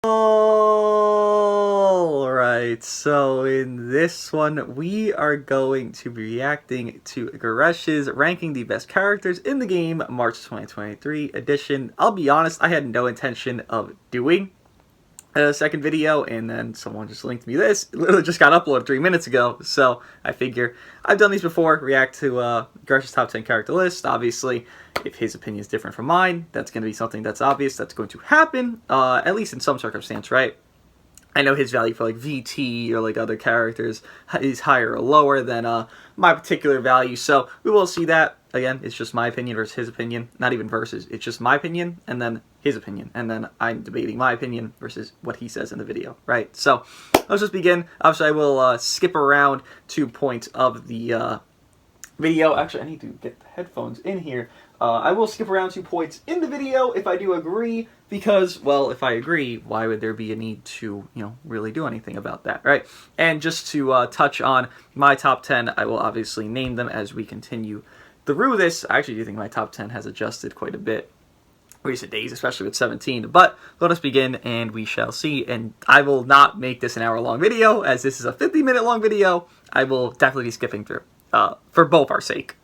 Alright, so in this one, we are going to be reacting to Goresh's ranking the best characters in the game, March 2023 edition. I'll be honest, I had no intention of doing a second video, and then someone just linked me this. It literally just got uploaded 3 minutes ago, so I figure I've done these before, react to Goresh's top 10 character list. Obviously, if his opinion is different from mine, that's going to be something that's obvious, that's going to happen, at least in some circumstance, right? I know his value for like VT or like other characters is higher or lower than my particular value, so we will see that. Again, it's just my opinion versus his opinion. Not even versus. It's just my opinion and then his opinion. And then I'm debating my opinion versus what he says in the video, right? So let's just begin. Obviously, I will skip around 2 points of the video. Actually, I need to get the headphones in here. I will skip around 2 points in the video if I do agree, because, well, if I agree, why would there be a need to, really do anything about that, right? And just to touch on my top 10, I will obviously name them as we continue through this. I actually do think my top 10 has adjusted quite a bit recent days, especially with 17. But let us begin, and we shall see. And I will not make this an hour-long video, as this is a 50-minute long video. I will definitely be skipping through, for both our sake.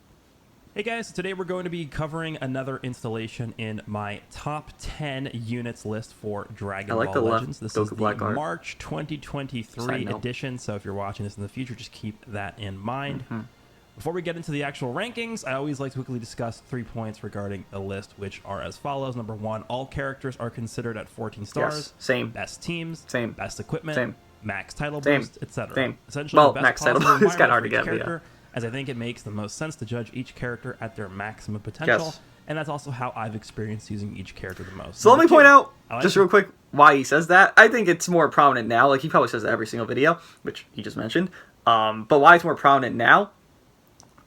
Hey guys, today we're going to be covering another installation in my top 10 units list for Dragon Ball Legends. This is the March 2023 edition, so if you're watching this in the future, just keep that in mind. Before we get into the actual rankings, I always like to quickly discuss 3 points regarding a list, which are as follows. Number 1, all characters are considered at 14 stars. Yes, same. Best teams. Same. Best equipment. Same. Max title Same. boost, etc. Same. Essentially, well, the best max title boost is kind of hard to get, character, as I think it makes the most sense to judge each character at their maximum potential. Yes. And that's also how I've experienced using each character the most. So let me point out, just real quick, why he says that. I think it's more prominent now. Like, he probably says that every single video, which he just mentioned. But why it's more prominent now?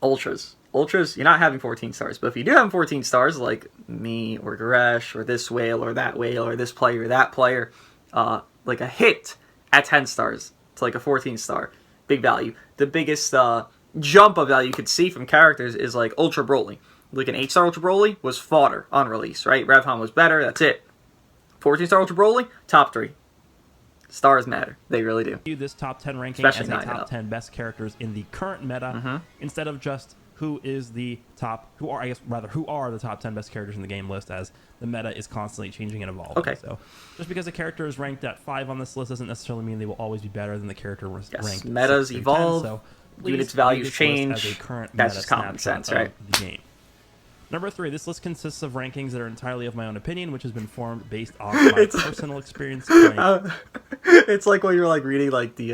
Ultras. Ultras, you're not having 14 stars. But if you do have 14 stars, like me or Goresh or this whale or that whale or this player or that player, like a hit at 10 stars to like a 14 star. Big value. The biggest jump of value you could see from characters is like Ultra Broly. Like an 8-star Ultra Broly was fodder on release, right? Revham was better, that's it. 14-star Ultra Broly, top 3. Stars matter. They really do. This top 10 ranking especially as a top 10 best characters in the current meta, instead of just who is the top, who are the top 10 best characters in the game list, as the meta is constantly changing and evolving. Okay. So just because a character is ranked at 5 on this list doesn't necessarily mean they will always be better than the character ranked metas 6 through evolve, 10, so units values change. As a current That's meta just common sense, right? The game. Number 3, this list consists of rankings that are entirely of my own opinion, which has been formed based off my personal experience. It's like when you're like reading like the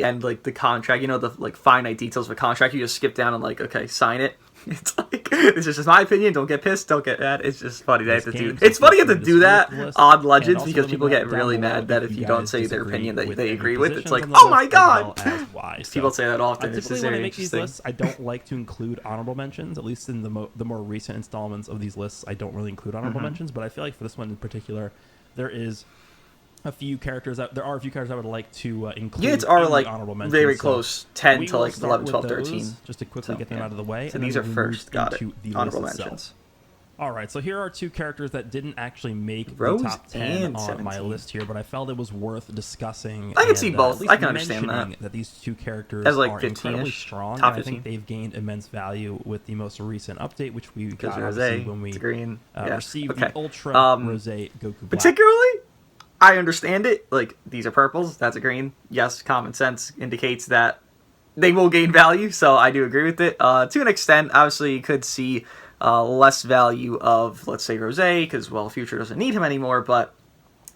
end, like the contract, the like finite details of a contract. You just skip down and like, okay, sign it. It's like, this is just my opinion. Don't get pissed. Don't get mad. It's just funny they have to do. It's funny you have to do that on Legends, because people get really mad that if you don't say their opinion that they agree with, it's like, oh my god. People say that often. Typically, when I make these lists, I don't like to include honorable mentions. At least in the more recent installments of these lists, I don't really include honorable mentions. But I feel like for this one in particular, there are a few characters I would like to include. Units are like honorable mentions, very close, 10 to like 11, 12, 13. Just to quickly get them out of the way. So these are first. Got it. Honorable mentions. All right, so here are 2 characters that didn't actually make the top 10 on my list here, but I felt it was worth discussing. I can see both. I can understand that these 2 characters as like are 15-ish, incredibly strong. top 15. And I think they've gained immense value with the most recent update, which we got when we received the Ultra Rose Goku Black. Particularly, I understand it. Like, these are purples, that's a green. Yes, common sense indicates that they will gain value, so I do agree with it. To an extent, obviously, you could see less value of, let's say, Rose, because, well, Future doesn't need him anymore, but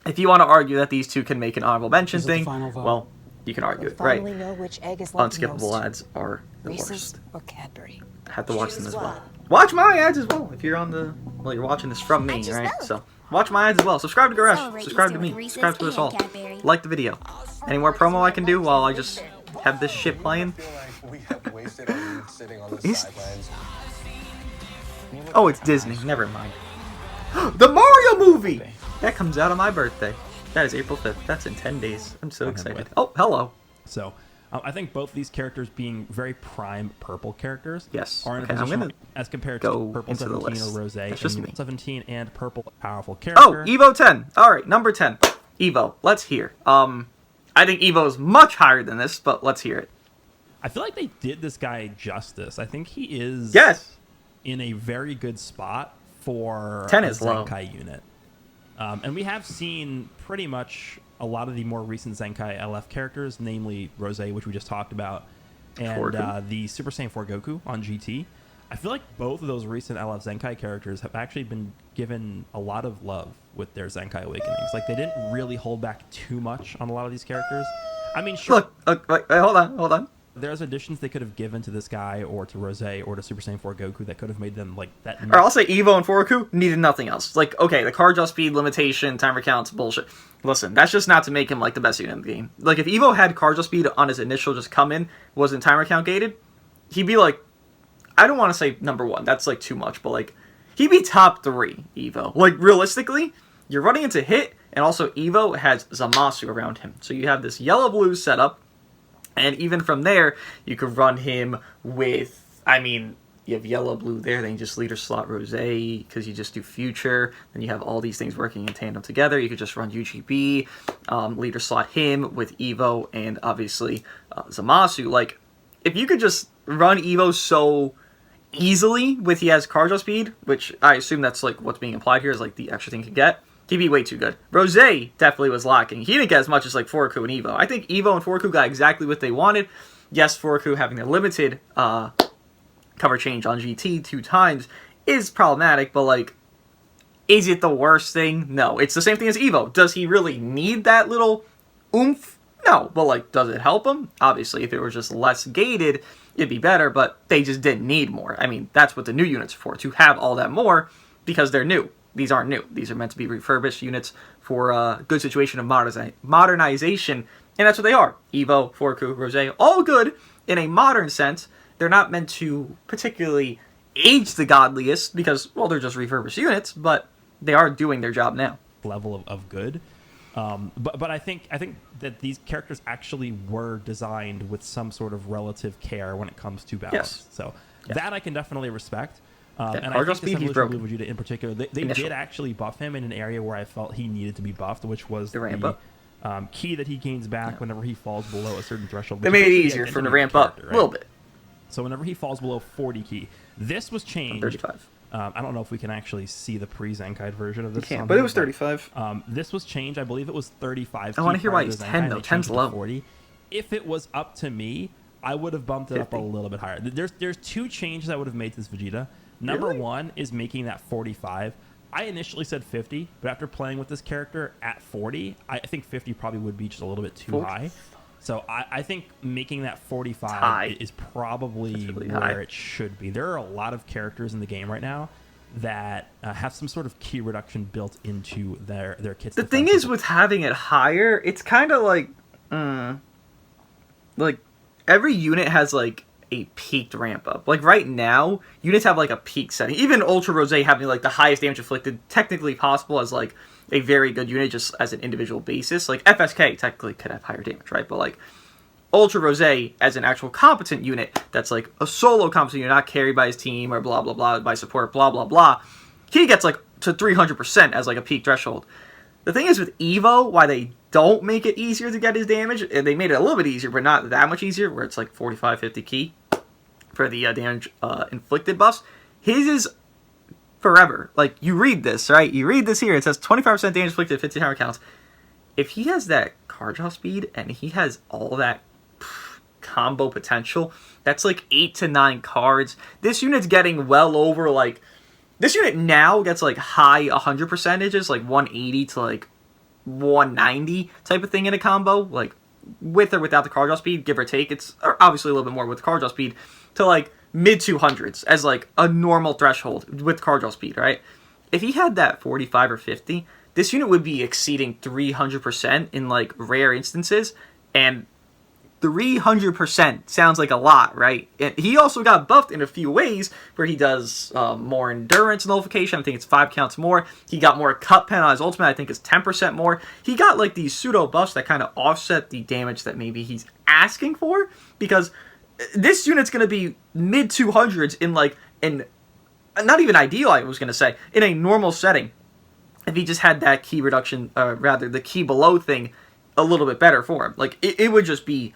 if you want to argue that these 2 can make an honorable mention thing, well, you can argue it, right? Unskippable ads are the worst. Or Cadbury. Have to watch them as well. Watch my ads as well, if you're on the, well, you're watching this from me, right? So watch my ads as well. Subscribe to Goresh. Subscribe to me. Subscribe to us all. Like the video. Any more promo I can do while I just have this shit playing? Oh, it's Disney. Never mind. The Mario movie! That comes out on my birthday. That is April 5th. That's in 10 days. I'm so excited. Oh, hello. So, I think both these characters being very prime purple characters yes. are in okay, a position as compared to purple 17 or rose, and 17 and purple powerful character. Oh, Evo 10. All right, number 10. Evo. Let's hear. I think Evo is much higher than this, but let's hear it. I feel like they did this guy justice. I think he is in a very good spot for 10 a is low. Zenkai unit. And we have seen pretty much a lot of the more recent Zenkai LF characters, namely Rose, which we just talked about, and the Super Saiyan 4 Goku on GT. I feel like both of those recent LF Zenkai characters have actually been given a lot of love with their Zenkai Awakenings. Like, they didn't really hold back too much on a lot of these characters. I mean, sure. Look, wait, hold on. There's additions they could have given to this guy or to Rose or to Super Saiyan 4 Goku that could have made them like that. Or I'll say Evo and Goku needed nothing else. Like, okay, the card draw speed limitation, timer counts, bullshit. Listen, that's just not to make him like the best unit in the game. Like, if Evo had card draw speed on his initial just come in, wasn't timer count gated, he'd be like, I don't want to say number 1. That's like too much, but like, he'd be top 3 Evo. Like, realistically, you're running into hit, and also Evo has Zamasu around him. So you have this yellow-blue setup. And even from there, you could run him with, I mean, you have yellow, blue there, then you just leader slot Rose, because you just do future. Then you have all these things working in tandem together. You could just run UGB, leader slot him with Evo, and obviously Zamasu. Like, if you could just run Evo so easily with he has card draw speed, which I assume that's like what's being implied here is like the extra thing you could get, he'd be way too good. Rose definitely was lacking. He didn't get as much as like Forku and Evo. I think Evo and Forku got exactly what they wanted. Yes, Forku having a limited cover change on GT 2 times is problematic, but like, is it the worst thing? No. It's the same thing as Evo. Does he really need that little oomph? No. But like, does it help him? Obviously, if it was just less gated, it'd be better, but they just didn't need more. I mean, that's what the new units are for, to have all that more, because they're new. These aren't new. These are meant to be refurbished units for a good situation of modernization, and that's what they are. Evo, Forku, Rose, all good in a modern sense. They're not meant to particularly age the godliest because, well, they're just refurbished units, but they are doing their job now. Level of good. But I think that these characters actually were designed with some sort of relative care when it comes to balance. Yes. So that I can definitely respect. And I think this evolution of Blue Vegeta in particular, they did actually buff him in an area where I felt he needed to be buffed, which was the ramp up. Key that he gains back whenever he falls below a certain threshold. They made it easier for him to ramp up a little bit. So whenever he falls below 40 key, this was changed. 35. I don't know if we can actually see the pre-Zenkai version of this. You can, but it was 35. This was changed. I believe it was 35. I want to hear why he's 10 though. 10's low. 40. If it was up to me, I would have bumped it 50. up a little bit higher. There's 2 changes I would have made to this Vegeta. Number 1 is making that 45. I initially said 50, but after playing with this character at 40, I think 50 probably would be just a little bit too high. So I think making that 45 is probably really where high. it should be. There are a lot of characters in the game right now that have some sort of key reduction built into their kits. The thing is, with having it higher, it's kind of like every unit has like a peaked ramp up. Like right now, units have like a peak setting. Even Ultra Rose having like the highest damage inflicted technically possible as like a very good unit just as an individual basis. Like FSK technically could have higher damage, right? But like Ultra Rose as an actual competent unit that's like a solo competent unit, not carried by his team or blah blah blah by support, blah blah blah. He gets like to 300% as like a peak threshold. The thing is with Evo, why they don't make it easier to get his damage, and they made it a little bit easier, but not that much easier, where it's like 45, 50 key for the damage inflicted buffs. His is forever. Like, you read this, right? You read this here. It says 25% damage inflicted, 50 hammer counts. If he has that card draw speed, and he has all that combo potential, that's like 8 to 9 cards. This unit's getting well over, like... This unit now gets, like, high 100 percentages, like 180 to, like, 190 type of thing in a combo. Like, with or without the card draw speed, give or take. It's obviously a little bit more with the card draw speed. To, like, mid-200s as, like, a normal threshold with card draw speed, right? If he had that 45 or 50, this unit would be exceeding 300% in, like, rare instances. And 300% sounds like a lot, right? And he also got buffed in a few ways where he does more endurance nullification. I think it's 5 counts more. He got more cut pen on his ultimate. I think it's 10% more. He got like these pseudo buffs that kind of offset the damage that maybe he's asking for, because this unit's going to be mid 200s in like an not even ideal, I was going to say, in a normal setting. If he just had that key reduction, rather the key below thing a little bit better for him. Like, it would just be...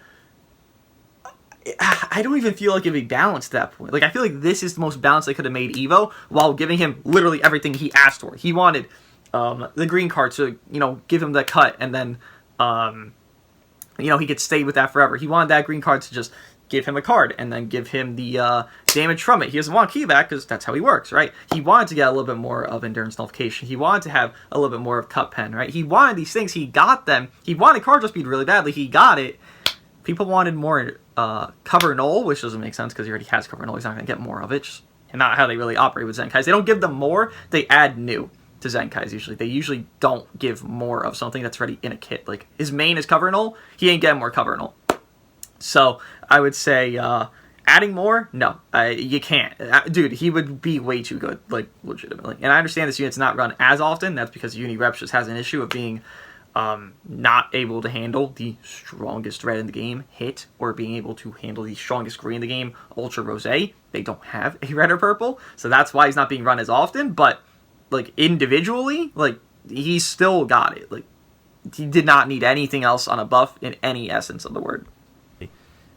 I don't even feel like it'd be balanced at that point. Like, I feel like this is the most balanced they could have made Evo, while giving him literally everything he asked for. He wanted the green card to, give him the cut, and then, he could stay with that forever. He wanted that green card to just give him a card, and then give him the damage from it. He doesn't want key back, because that's how he works, right? He wanted to get a little bit more of endurance nullification. He wanted to have a little bit more of cut pen, right? He wanted these things. He got them. He wanted card draw speed really badly. He got it. People wanted more cover null, which doesn't make sense, because he already has cover null. He's not going to get more of it. Just not how they really operate with Zenkais. They don't give them more. They add new to Zenkais usually. They usually don't give more of something that's already in a kit. Like, his main is cover null. He ain't getting more cover null. So, I would say, adding more? No. You can't. Dude, he would be way too good, like, legitimately. And I understand this unit's not run as often. That's because Uni Reps just has an issue of being not able to handle the strongest red in the game, Hit, or being able to handle the strongest green in the game, Ultra Rose. They don't have a red or purple, so that's why he's not being run as often. But, like, individually, like, he still got it. Like, he did not need anything else on a buff in any essence of the word.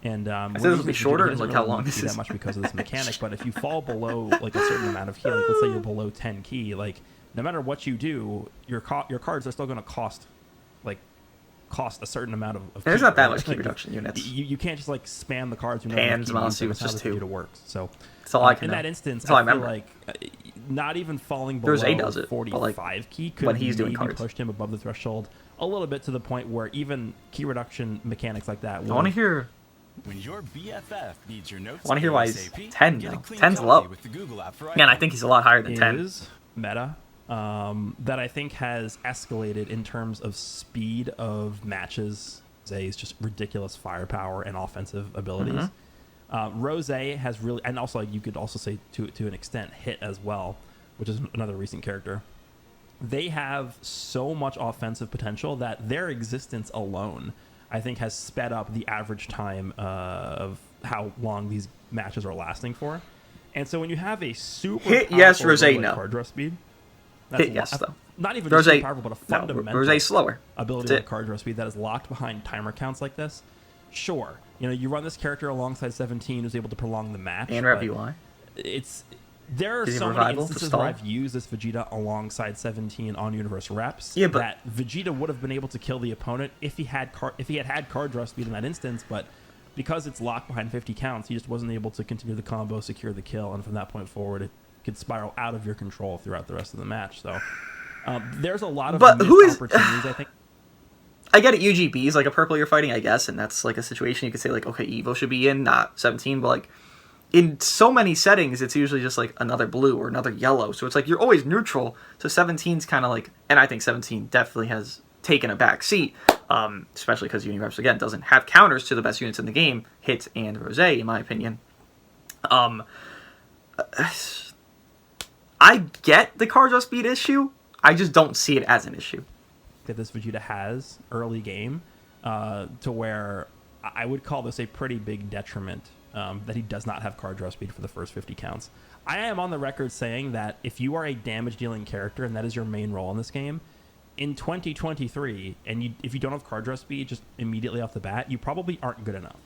And I said this would be shorter, and look how long this is. That much because of this mechanic, but if you fall below like a certain amount of key, like let's say you're below 10 key, like no matter what you do, your cards are still going to cost a certain amount of There's key, not that right? much key reduction units. You can't just like spam the cards. And Zamasu, it's how just the 2. Works. So that's all I can in know. that instance, that's all I I feel remember. like not even falling below does it, 45 key could when he's doing maybe cards. pushed him above the threshold a little bit, to the point where even key reduction mechanics like that. I want to hear... When your BFF needs your notes, I want to hear why he's ASAP, 10 get a now. clean 10's copy low. with the Google app for Again, I think he's a lot higher than 10. Is meta that I think has escalated in terms of speed of matches. Rose's just ridiculous firepower and offensive abilities. Rose has really, and also you could also say to an extent Hit as well, which is another recent character. They have so much offensive potential that their existence alone, I think, has sped up the average time of how long these matches are lasting for. And so when you have a super Hit, yes, Rose, ability no. card draw speed, that's Hit, yes, though. not even Rose, just super powerful, but a fundamental Rose's slower. ability with card draw speed that is locked behind timer counts like this. Sure, you run this character alongside 17, who's able to prolong the match. And Rep UI. There are so many instances where I've used this Vegeta alongside 17 on Universe Reps that Vegeta would have been able to kill the opponent if he had card draw speed in that instance, but because it's locked behind 50 counts, he just wasn't able to continue the combo, secure the kill, and from that point forward, it could spiral out of your control throughout the rest of the match. So there's a lot of opportunities, I think. I get it, UGB is like a purple you're fighting, I guess, and that's like a situation you could say, like, okay, Evo should be in, not 17, but like, in so many settings, it's usually just like another blue or another yellow. So it's like you're always neutral. So 17's kind of like, and I think 17 definitely has taken a back seat, especially because Unireps, again, doesn't have counters to the best units in the game, Hit and Rose, in my opinion. I get the card draw speed issue. I just don't see it as an issue. That this Vegeta has early game, to where I would call this a pretty big detriment. That he does not have card draw speed for the first 50 counts. I am on the record saying that if you are a damage-dealing character and that is your main role in this game, in 2023, and if you don't have card draw speed just immediately off the bat, you probably aren't good enough.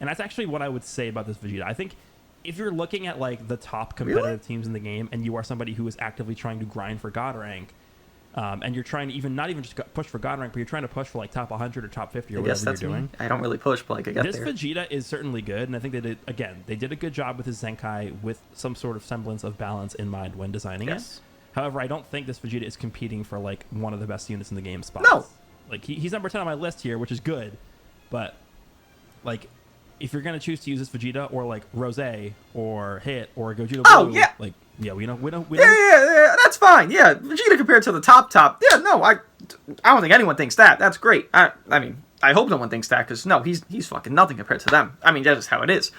And that's actually what I would say about this Vegeta. I think if you're looking at like the top competitive teams in the game, and you are somebody who is actively trying to grind for God rank, and you're trying to not even just push for God rank, but you're trying to push for like top 100 or top 50 or whatever you're doing. Me. I don't really push, but like I get this there. Vegeta is certainly good, and I think they did a good job with his Zenkai with some sort of semblance of balance in mind when designing it. However, I don't think this Vegeta is competing for like one of the best units in the game spots. No, like he's number 10 on my list here, which is good, but like if you're gonna choose to use this Vegeta or like Rose or Hit or Gogeta Blue, like we don't. Yeah, that's fine. Yeah, Vegeta compared to the top. Yeah, no, I don't think anyone thinks that. That's great. I mean, I hope no one thinks that, because no, he's fucking nothing compared to them. I mean, that's just how it is.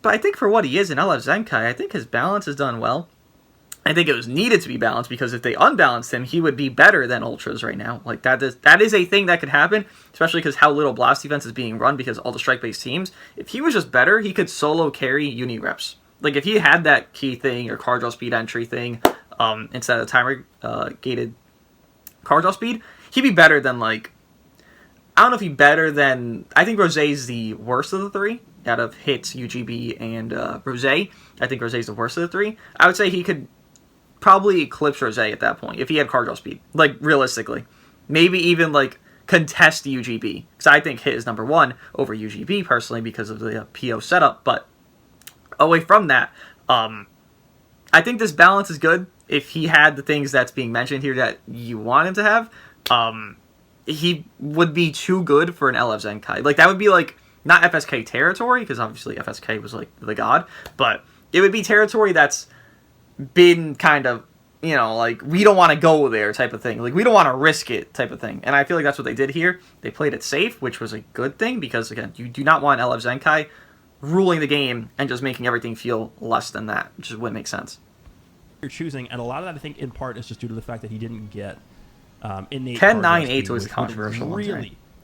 But I think for what he is in LF Zenkai, I think his balance is done well. I think it was needed to be balanced, because if they unbalanced him, he would be better than Ultras right now. Like, that is a thing that could happen, especially because how little blast defense is being run because all the strike-based teams. If he was just better, he could solo carry uni reps. Like, if he had that key thing or card draw speed entry thing instead of timer gated card draw speed, he'd be better than, like, I don't know if he'd better than, I think Rosé's the worst of the three out of Hits, UGB, and Rosé. I think Rosé's the worst of the three. I would say he could probably eclipse Rosé at that point if he had card draw speed, like, realistically. Maybe even, like, contest UGB, because I think Hit is number one over UGB personally because of the PO setup. But away from that, I think this balance is good. If he had the things that's being mentioned here that you want him to have, he would be too good for an LF Zenkai. Like, that would be, like, not FSK territory, because obviously FSK was, like, the god, but it would be territory that's been kind of, you know, like, we don't want to go there type of thing. Like, we don't want to risk it type of thing. And I feel like that's what they did here. They played it safe, which was a good thing, because, again, you do not want LF Zenkai ruling the game and just making everything feel less than that, which just wouldn't make sense. You're choosing, and a lot of that, I think, in part, is just due to the fact that he didn't get innate 10-9-8 was controversial.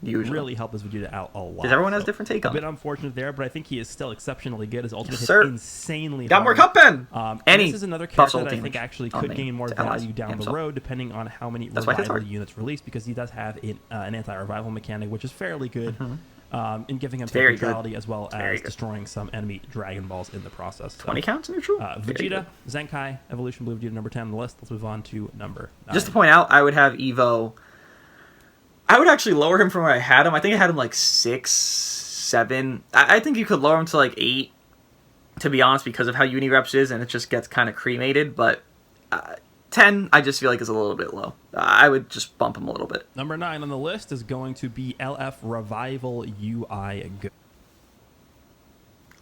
Really helped his Vegeta out a lot. Because everyone has a different take on it. A bit unfortunate there, but I think he is still exceptionally good. His ultimate hits insanely got hard. more cup pen! This is another character that I think actually could gain more value down the road, depending on how many revival units released, because he does have an anti-revival mechanic, which is fairly good. In giving him neutrality as well as destroying some enemy Dragon Balls in the process. 20 counts neutral? Vegeta, Zenkai, Evolution Blue Vegeta, number 10 on the list. Let's move on to number 9. Just to point out, I would have Evo. I would actually lower him from where I had him. I think I had him like 6, 7. I think you could lower him to like 8, to be honest, because of how Unireps is, and it just gets kind of cremated. But 10, I just feel like is a little bit low. I would just bump him a little bit. Number 9 on the list is going to be LF Revival UI Goku.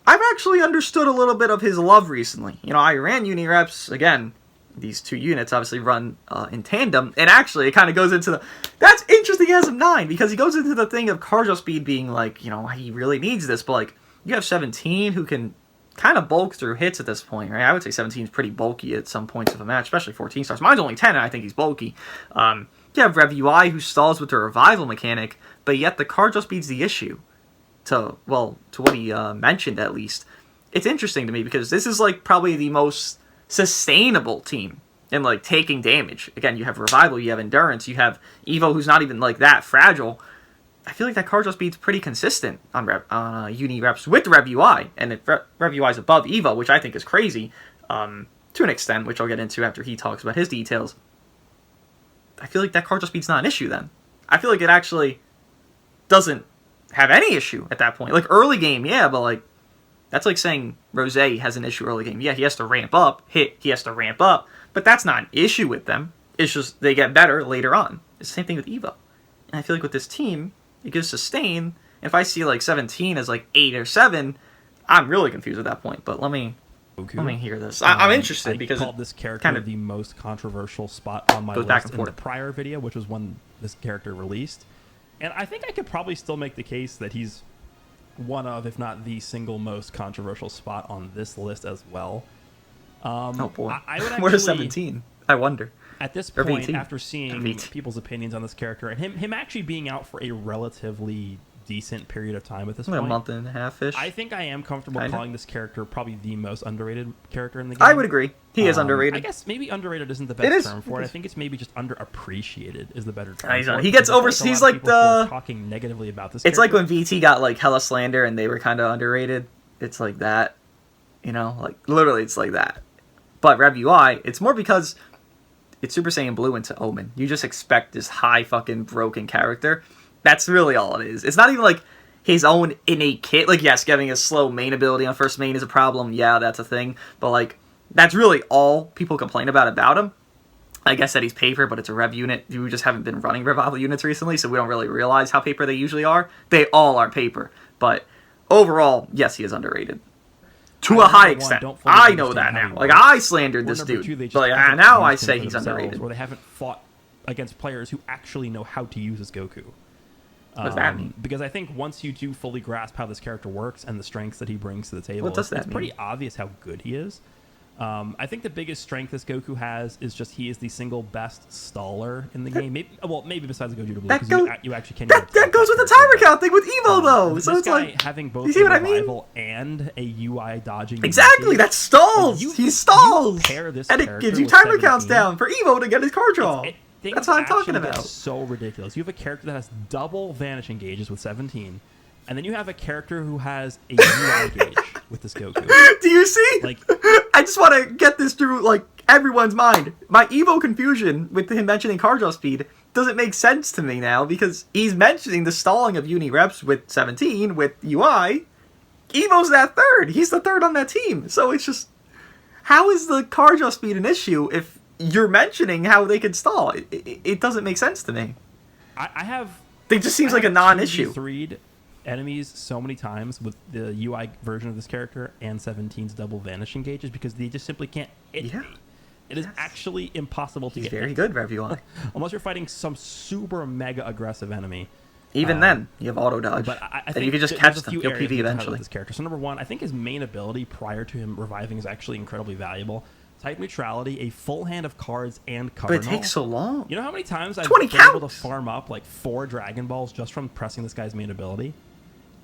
I've actually understood a little bit of his love recently. You know, I ran Unireps, again, these two units obviously run in tandem, and actually it kind of goes into the... That's interesting as of 9, because he goes into the thing of cardio speed being like, you know, he really needs this, but like, you have 17 who can kind of bulk through hits at this point, right? I would say 17 is pretty bulky at some points of a match, especially 14 stars. Mine's only 10, and I think he's bulky. You have Rev UI, who stalls with the revival mechanic, but yet the cardio speed's the issue. To what he mentioned, at least. It's interesting to me, because this is like probably the most sustainable team in like taking damage. Again, you have revival, you have endurance, you have Evo, who's not even like that fragile. I feel like that card draw speed's pretty consistent on uni reps with Rev UI, and if Rev UI is above Evo, which I think is crazy to an extent, which I'll get into after he talks about his details. I feel like that card draw speed's not an issue then. I feel like it actually doesn't have any issue at that point. Like early game, yeah, but like that's like saying Rosé has an issue early game. Yeah, he has to ramp up. He has to ramp up. But that's not an issue with them. It's just they get better later on. It's the same thing with Evo. And I feel like with this team, it gives sustain. If I see like 17 as like 8 or 7, I'm really confused at that point. But let me hear this. I'm interested because I called this character kind of the most controversial spot on my list in the prior video, which was when this character released. And I think I could probably still make the case that he's one of, if not the single most controversial spot on this list as well. Oh boy. I would actually, where's 17? I wonder. At this point, after seeing people's opinions on this character, and him actually being out for a relatively decent period of time at this point. A month and a half-ish. I think I am comfortable calling this character probably the most underrated character in the game. I would agree. He is underrated. I guess maybe underrated isn't the best term for it. I think it's maybe just underappreciated is the better term for it. He gets over... He's like the... talking negatively about this It's character. like when VT got like hella slander and they were kind of underrated. It's like that. You know? Like, literally, it's like that. But Rev UI, it's more because it's Super Saiyan Blue into Omen. You just expect this high fucking broken character. That's really all it is. It's not even like his own innate kit. Like, yes, getting a slow main ability on first main is a problem. Yeah, that's a thing. But, like, that's really all people complain about him. I guess that he's paper, but it's a Rev unit. We just haven't been running revival units recently, so we don't really realize how paper they usually are. They all are paper. But overall, yes, he is underrated. To a high extent. I know that now. Like, I slandered this dude. But now I say he's underrated. Or they haven't fought against players who actually know how to use this Goku. What does that mean? Because I think once you do fully grasp how this character works and the strengths that he brings to the table, What does that it's pretty obvious how good he is. I think the biggest strength this Goku has is just he is the single best staller in the game. Maybe besides Gogeta Blue, because you actually can't. That goes with the timer count thing with Evo, though. So this it's guy like having both you see a what I mean? revival and a UI dodging. Exactly, that stalls. He stalls, pair this and it gives you timer counts down for Evo to get his card draw. That's what I'm talking about. It's so ridiculous. You have a character that has double vanish engages with 17. And then you have a character who has a UI gauge with this Goku. Do you see? Like, I just want to get this through, like, everyone's mind. My Evo confusion with him mentioning card draw speed doesn't make sense to me now, because he's mentioning the stalling of uni reps with 17, with UI. Evo's that third. He's the third on that team. So it's just, how is the card draw speed an issue if you're mentioning how they could stall? It doesn't make sense to me. I have... It just seems like a non-issue. Enemies so many times with the UI version of this character and 17's double vanish engages because they just simply can't hit me. It is actually impossible to get. He's very good, Rev UI. Unless you're fighting some super mega aggressive enemy. Even then, you have auto dodge. But I think you can just catch them. You'll PV eventually. This character. So number one, I think his main ability prior to him reviving is actually incredibly valuable. Type neutrality, a full hand of cards, and cover. But it takes so long. You know how many times I've been able to farm up like 4 Dragon Balls just from pressing this guy's main ability?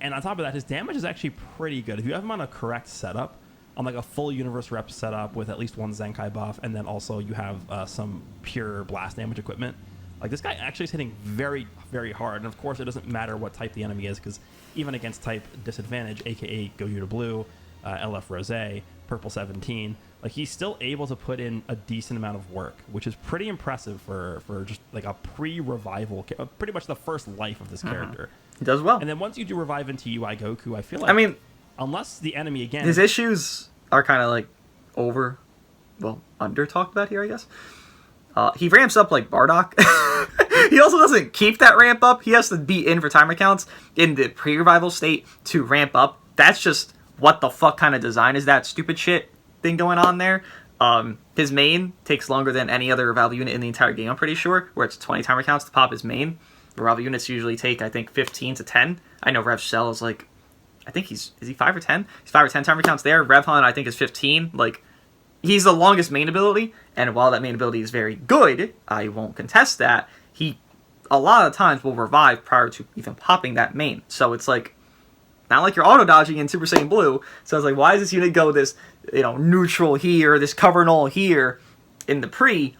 And on top of that, his damage is actually pretty good. If you have him on a correct setup, on like a full universe rep setup with at least one Zenkai buff, and then also you have some pure blast damage equipment, like this guy actually is hitting very, very hard. And of course, it doesn't matter what type the enemy is, because even against type disadvantage, aka Gogeta Blue, LF Rose, Purple 17, like he's still able to put in a decent amount of work, which is pretty impressive for just like a pre-revival, pretty much the first life of this character. He does well. And then once you do revive into UI Goku, I feel like, unless the enemy again, his issues are kind of like under talked about here, I guess. He ramps up like Bardock. He also doesn't keep that ramp up. He has to be in for timer counts in the pre-revival state to ramp up. That's just what the fuck kind of design is that stupid shit thing going on there. His main takes longer than any other revival unit in the entire game, I'm pretty sure, where it's 20 timer counts to pop his main. Revival units usually take, I think, 15 to 10. I know Rev Shell is like, I think is he 5 or 10? He's 5 or 10 timer counts there. Rev Hunt, I think, is 15. Like, he's the longest main ability, and while that main ability is very good, I won't contest that, he, a lot of times, will revive prior to even popping that main. So it's like, not like you're auto-dodging in Super Saiyan Blue, so it's like, why does this unit go this, neutral here, this cover null here, in the pre,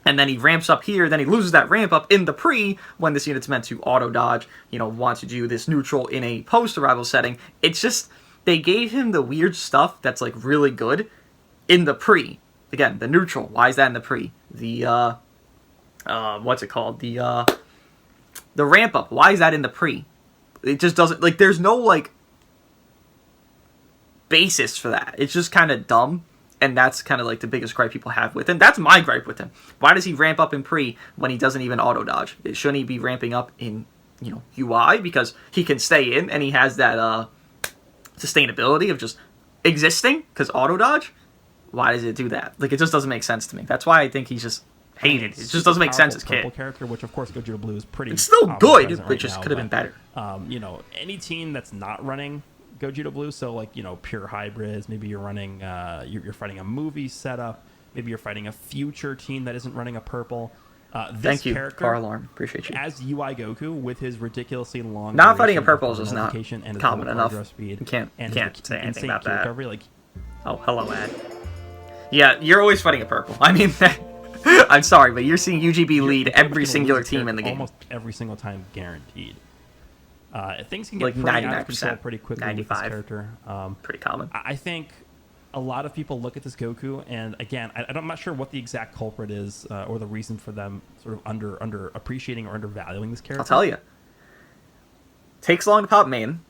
and then he ramps up here, then he loses that ramp up in the pre, when this unit's meant to auto-dodge, want to do this neutral in a post-arrival setting. It's just, they gave him the weird stuff that's, like, really good in the pre. Again, the neutral, why is that in the pre? The, what's it called? The ramp up, why is that in the pre? It just doesn't, like, there's no, like, basis for that. It's just kind of dumb. And that's kind of like the biggest gripe people have with him. That's my gripe with him. Why does he ramp up in pre when he doesn't even auto-dodge? Shouldn't he be ramping up in, UI? Because he can stay in and he has that sustainability of just existing. Because auto-dodge? Why does it do that? Like, it just doesn't make sense to me. That's why I think he's just hated. It just doesn't make sense as kid. Character, which of course Gogeta Blue is pretty. It's still good, but just could have been better. Any team that's not running Gogeta Blue, so like pure hybrids, maybe you're running you're fighting a movie setup, maybe you're fighting a future team that isn't running a purple. Thank you, Car Alarm. Appreciate you. As UI Goku with his ridiculously long. Not fighting a purple is just not common enough. Speed you can't say anything about that. Recovery, like, oh, hello, Ad. Yeah, you're always fighting a purple. I mean, I'm sorry, but you're seeing UGB lead every singular team in the game. Almost every single time, guaranteed. Things can like get pretty out of control pretty quickly 95. with this character. Pretty common. I think a lot of people look at this Goku, and again, I'm not sure what the exact culprit is or the reason for them sort of under appreciating or undervaluing this character. I'll tell you. Takes long to pop main.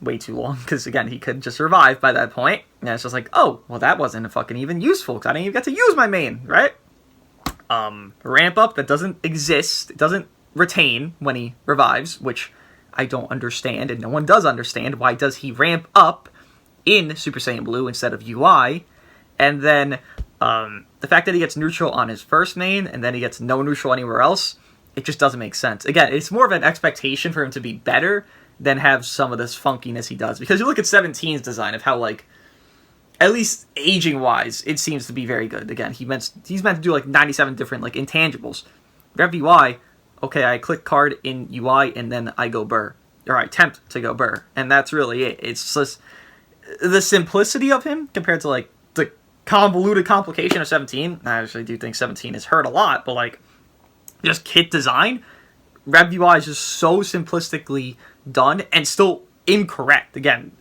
Way too long, because again, he could just survive by that point. And it's just like, oh, well, that wasn't fucking even useful, because I didn't even get to use my main, right? Ramp up that doesn't exist, it doesn't retain when he revives, which I don't understand, and no one does understand. Why does he ramp up in Super Saiyan Blue instead of UI? And then the fact that he gets neutral on his first main, and then he gets no neutral anywhere else, it just doesn't make sense. Again, it's more of an expectation for him to be better than have some of this funkiness he does. Because you look at 17's design of how, like, at least aging-wise, it seems to be very good. Again, he's meant to do, like, 97 different, like, intangibles. Rev UI, okay, I click card in UI, and then I go burr. Or I attempt to go burr. And that's really it. It's just the simplicity of him compared to, like, the convoluted complication of 17. I actually do think 17 has hurt a lot, but, like, just kit design, Rev UI is just so simplistically done and still incorrect. Again,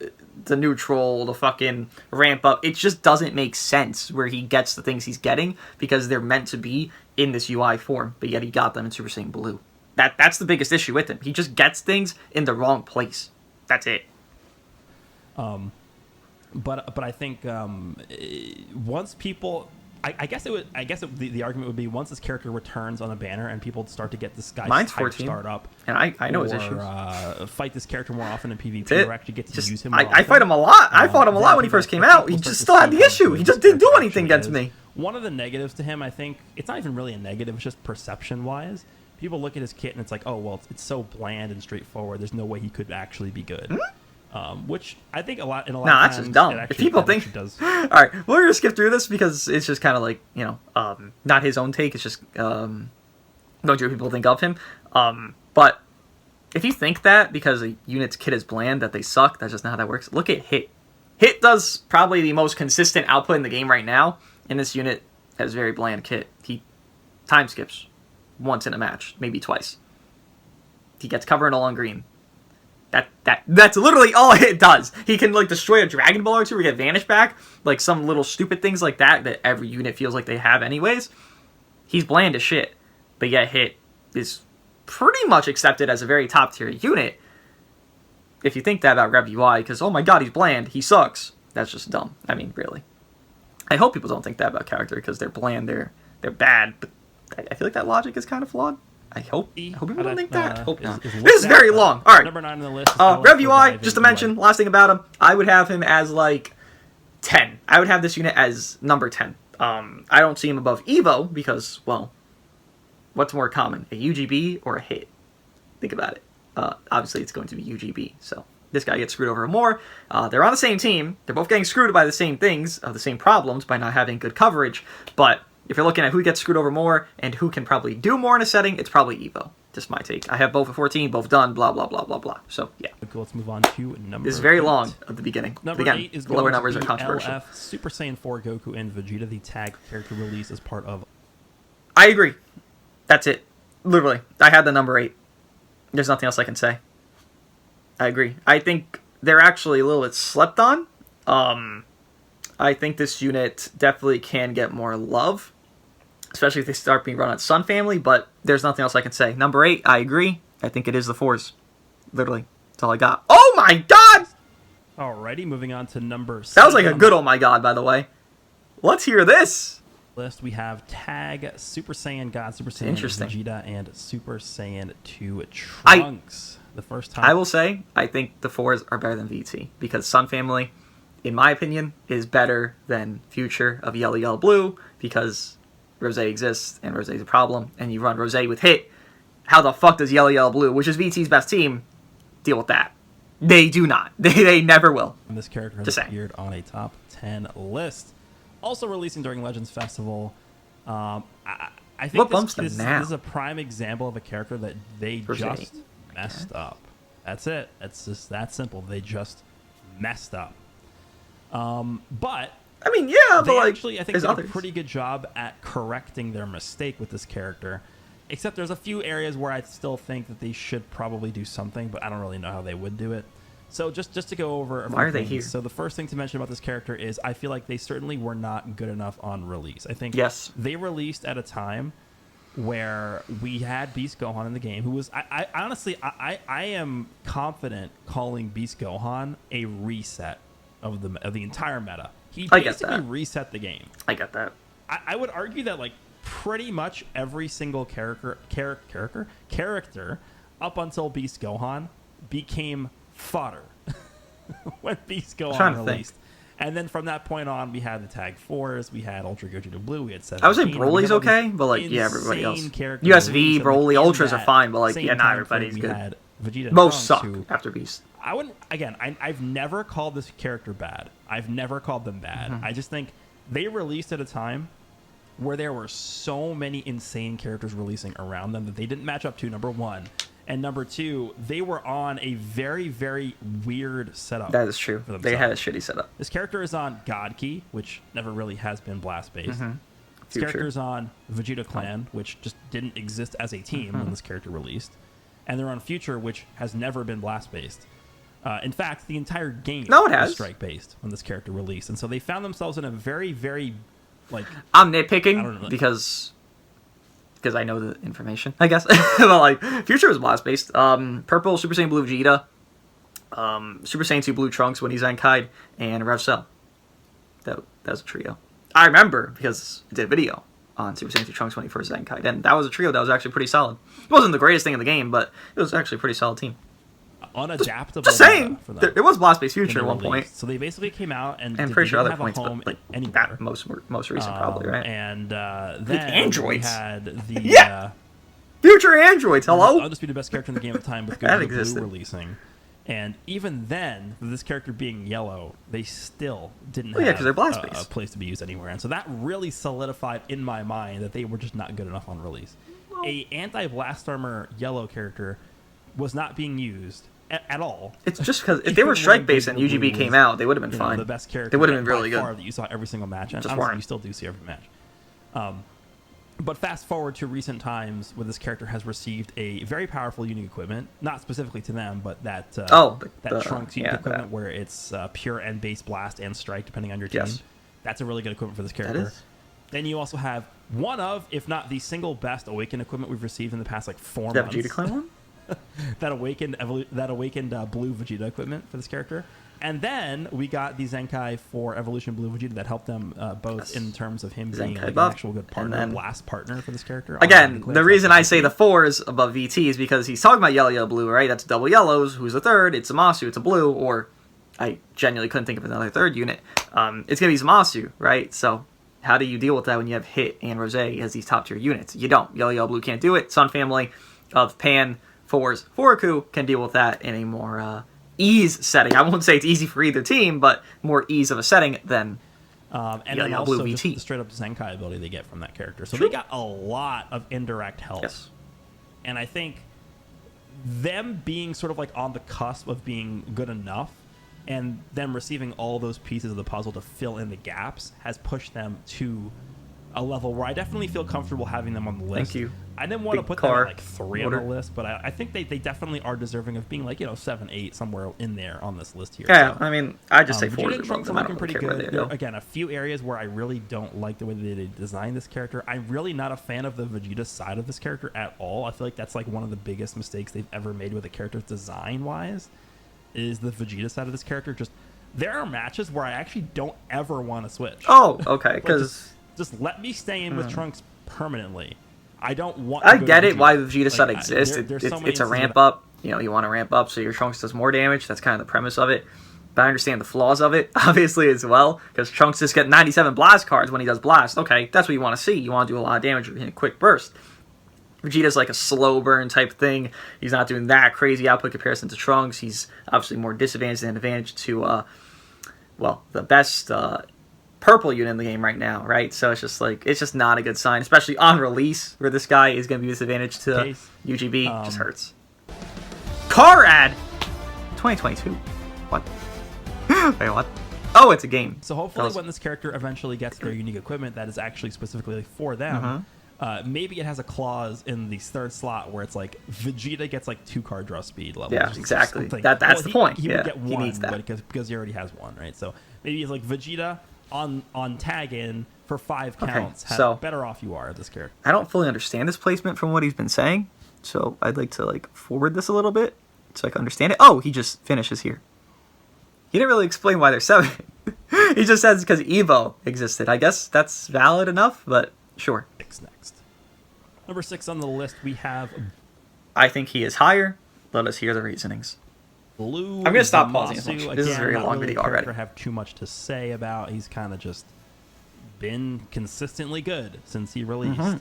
the neutral, the fucking ramp up, it just doesn't make sense where he gets the things he's getting because they're meant to be in this UI form, but yet he got them in Super Saiyan Blue. That's the biggest issue with him. He just gets things in the wrong place. That's it. But I think once people, I guess the argument would be once this character returns on a banner and people start to get this guy's hype start up, and I know his issues. Fight this character more often in PvP, or actually get to use him. I fight him a lot. I fought him a lot when he first came out. He just still had the issue. He just didn't do anything against me. One of the negatives to him, I think, it's not even really a negative. It's just perception-wise. People look at his kit and it's like, oh well, it's so bland and straightforward. There's no way he could actually be good. Mm-hmm. Which I think a lot of times, that's just dumb. If people think, does. All right, we're gonna skip through this because it's just kind of like, you know, not his own take. It's just don't you people think of him. But if you think that because a unit's kit is bland that they suck, that's just not how that works. Look at Hit. Hit does probably the most consistent output in the game right now, and this unit has very bland kit. He time skips once in a match, maybe twice. He gets covered all on green. That's literally all it does. He can, like, destroy a Dragon Ball or two or get Vanish back. Like, some little stupid things like that every unit feels like they have anyways. He's bland as shit. But yet Hit is pretty much accepted as a very top-tier unit. If you think that about Rev UI, because, oh my god, he's bland, he sucks. That's just dumb. I mean, really. I hope people don't think that about character, because they're bland, they're bad. But I feel like that logic is kind of flawed. I hope people don't think that. Hope not. This is very long. All right. Number 9 on the list. Rev UI, just to mention, last thing about him, I would have him as, like, 10. I would have this unit as number 10. I don't see him above Evo because, well, what's more common, a UGB or a Hit? Think about it. Obviously, it's going to be UGB, so this guy gets screwed over more. They're on the same team. They're both getting screwed by the same things, the same problems, by not having good coverage, but if you're looking at who gets screwed over more and who can probably do more in a setting, it's probably Evo. Just my take. I have both at 14, both done, blah, blah, blah, blah, blah. So, yeah. Cool, let's move on to number 8. This is very long at the beginning. Number again, 8 is the lower numbers are controversial. LF Super Saiyan 4 Goku and Vegeta, the tag character release as part of... I agree. That's it. Literally. I had the number 8. There's nothing else I can say. I agree. I think they're actually a little bit slept on. I think this unit definitely can get more love, especially if they start being run on Sun Family, but there's nothing else I can say. Number 8, I agree. I think it is the 4s. Literally. That's all I got. Oh my god! Alrighty, moving on to number 7. That was like a good oh my god, by the way. Let's hear this! List we have Tag, Super Saiyan God, Super Saiyan Vegeta, and Super Saiyan 2 Trunks. The first time. I will say, I think the 4s are better than VT, because Sun Family, in my opinion, is better than Future of Yellow Yellow Blue, because Rose exists, and Rose is a problem, and you run Rose with Hit. How the fuck does Yellow Yellow Blue, which is VT's best team, deal with that? They do not. They never will. And this character has appeared on a top 10 list. Also releasing during Legends Festival. I think this is a prime example of a character that they just messed up. That's it. It's just that simple. They just messed up. But I mean, yeah, but like, actually, I think they did a pretty good job at correcting their mistake with this character. Except there's a few areas where I still think that they should probably do something, but I don't really know how they would do it. So just to go over... Why are they here? So the first thing to mention about this character is I feel like they certainly were not good enough on release. I think they released at a time where we had Beast Gohan in the game, who was... I honestly, I am confident calling Beast Gohan a reset of the entire meta. He basically reset the game. I get that. I would argue that, like, pretty much every single character up until Beast Gohan became fodder when Beast Gohan released. And then from that point on, we had the Tag 4s, we had Ultra Gogeta Blue, we had 17. I would say Broly's okay, but like, yeah, everybody else. USV, Broly, Ultras are fine, but like, yeah, not everybody's good. Most suck after Beast. I wouldn't, again, I've never called this character bad. I've never called them bad. I just think they released at a time where there were so many insane characters releasing around them that they didn't match up to, number one. And number two, they were on a very, very weird setup. That is true. They had a shitty setup. This character is on God Key, which never really has been blast-based. This character is on Vegeta Clan, which just didn't exist as a team when this character released. And they're on Future, which has never been blast-based. In fact, the entire game was strike-based when this character released. And so they found themselves in a very, very, like... I'm nitpicking because I know the information, I guess. But, like, Future was blast-based. Purple, Super Saiyan Blue Vegeta, Super Saiyan 2 Blue Trunks when he's Zenkai'd, and Rev Cell. That was a trio. I remember because I did a video on Super Saiyan 2 Trunks when he first Zenkai'd, and that was a trio that was actually pretty solid. It wasn't the greatest thing in the game, but it was actually a pretty solid team. Unadaptable. Just saying, there was blast-based Future at one point. So they basically came out and pretty sure other points, but like that most recent probably, right? And then androids. We had the Future androids. Hello, undisputed best character in the game at the time with Goku Blue releasing. And even then, with this character being yellow, they still didn't have they're blast-based. A place to be used anywhere. And so that really solidified in my mind that they were just not good enough on release. A anti-blast armor yellow character was not being used at all. It's just because if they were strike-based and UGB came out, they would have been fine. The best character. They would have been really good. That you saw every single match. And honestly, you still do see every match. But fast forward to recent times where this character has received a very powerful unique equipment, not specifically to them, but that Trunks unique equipment where it's pure and base blast and strike depending on your team. Yes. That's a really good equipment for this character. That is. Then you also have one of, if not the single best Awakened equipment we've received in the past like 4 months. That Vegeta Clan one? that awakened blue Vegeta equipment for this character. And then we got the Zenkai for Evolution Blue Vegeta that helped them both in terms of him being like an actual good partner, blast partner for this character. Again, the reason I say the 4s above VT is because he's talking about yellow, blue, right? That's double yellows. Who's the third? It's Zamasu. It's a blue. Or I genuinely couldn't think of another third unit. It's going to be Zamasu, right? So how do you deal with that when you have Hit and Rose as these top tier units? You don't. Yellow, blue can't do it. Sun Family of Pan 4s Foroku can deal with that in a more ease setting. I won't say it's easy for either team, but more ease of a setting than and then also just the straight up Zenkai ability they get from that character. So they got a lot of indirect help. Yes. And I think them being sort of like on the cusp of being good enough and them receiving all those pieces of the puzzle to fill in the gaps has pushed them to a level where I definitely feel comfortable having them on the list. Thank you. I didn't want to put them at like 3 on the list, but I think they definitely are deserving of being like 7, 8 somewhere in there on this list here. Yeah, so, I mean, I just say 4 Vegeta and Trunks are looking pretty good. There, again, a few areas where I really don't like the way they designed this character. I'm really not a fan of the Vegeta side of this character at all. I feel like that's like one of the biggest mistakes they've ever made with a character design-wise is the Vegeta side of this character. Just there are matches where I actually don't ever want to switch. Oh, okay, because just let me stay in with Trunks permanently. I don't want. I get it why the Vegeta set exists. It's a ramp up. You want to ramp up so your Trunks does more damage. That's kind of the premise of it. But I understand the flaws of it, obviously, as well. Because Trunks just get 97 blast cards when he does blast. Okay, that's what you want to see. You want to do a lot of damage in a quick burst. Vegeta's like a slow burn type thing. He's not doing that crazy output comparison to Trunks. He's obviously more disadvantaged than advantage to, the best purple unit in the game right now, right? So it's just not a good sign, especially on release where this guy is going to be disadvantaged to UGB. Just hurts. Car ad 2022. What? Wait, what? Oh, it's a game. So hopefully when this character eventually gets their unique equipment that is actually specifically for them, maybe it has a clause in the third slot where it's like Vegeta gets like 2 card draw speed level. Yeah, exactly. That's the point. He would get 1, he needs that. because he already has 1, right? So maybe it's like Vegeta on tag in for 5 counts. So better off you are this character. I don't fully understand this placement from what he's been saying, so I'd like to forward this a little bit so I can understand it. Oh, he just finishes here. He didn't really explain why they're 7. He just says because Evo existed. I guess that's valid enough, but sure. Next. Number 6 on the list, we have... I think he is higher. Let us hear the reasonings. Blue, I'm gonna stop pausing. Zamasu, This is a very long video already. I have too much to say about. He's kind of just been consistently good since he released.